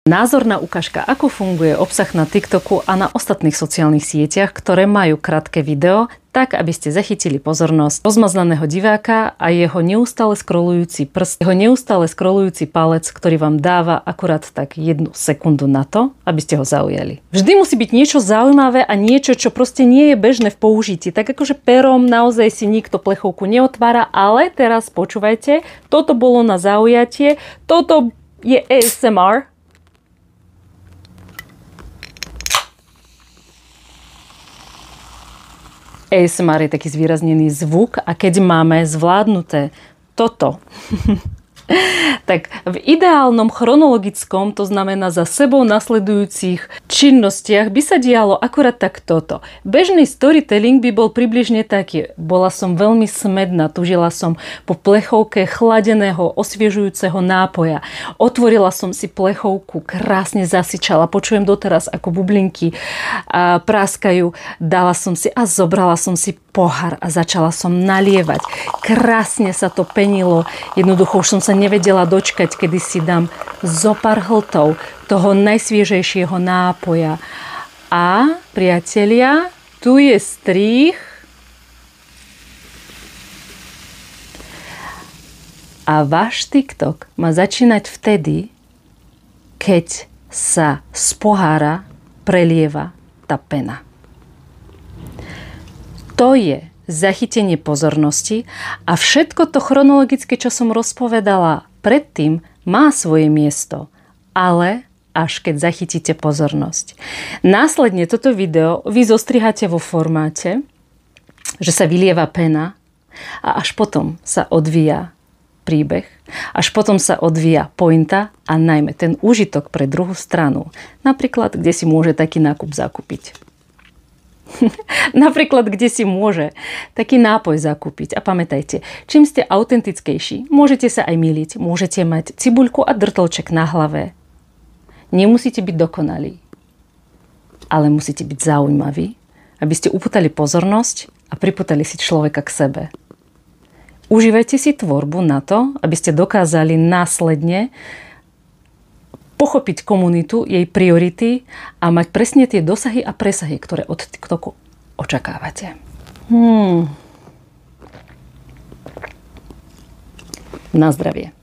Názorná ukážka, ako funguje obsah na TikToku a na ostatných sociálnych sieťach, ktoré majú krátke video, tak, aby ste zachytili pozornosť rozmaznaného diváka a jeho neustále scrollujúci prst, jeho neustále scrollujúci palec, ktorý vám dáva akurát tak 1 sekundu na to, aby ste ho zaujali. Vždy musí byť niečo zaujímavé a niečo, čo proste nie je bežné v použití. Tak akože perom naozaj si nikto plechovku neotvára, ale teraz počúvajte, toto bolo na zaujatie, toto je ASMR. ASMR je taký zvýraznený zvuk a keď máme zvládnuté toto, tak v ideálnom chronologickom, to znamená za sebou nasledujúcich činnostiach, by sa dialo akurát tak toto. Bežný storytelling by bol približne taký. Bola som veľmi smedná, tužila som po plechovke chladeného, osviežujúceho nápoja. Otvorila som si plechovku, krásne zasyčala, počujem doteraz, ako bublinky práskajú. Dala som si a zobrala som si pohár a začala som nalievať. Krásne sa to penilo. Jednoducho už som sa nevedela dočkať, kedy si dám zopár hltov toho najsviežejšieho nápoja. A, priatelia, tu je strých. A váš TikTok má začínať vtedy, keď sa z pohára prelieva tá pena. To je zachytenie pozornosti a všetko to chronologické, čo som rozpovedala predtým, má svoje miesto, ale až keď zachytíte pozornosť. Následne toto video vy zostriháte vo formáte, že sa vylieva pena a až potom sa odvíja príbeh, až potom sa odvíja pointa a najmä ten úžitok pre druhú stranu. Napríklad, kde si môže taký nákup zakúpiť. Napríklad, kde si môže taký nápoj zakúpiť. A pamätajte, čím ste autentickejší, môžete sa aj myliť, môžete mať cibuľku a drtolček na hlave. Nemusíte byť dokonalí, ale musíte byť zaujímaví, aby ste upútali pozornosť a pripútali si človeka k sebe. Užívajte si tvorbu na to, aby ste dokázali následne pochopiť komunitu, jej priority a mať presne tie dosahy a presahy, ktoré od TikToku očakávate. Na zdravie.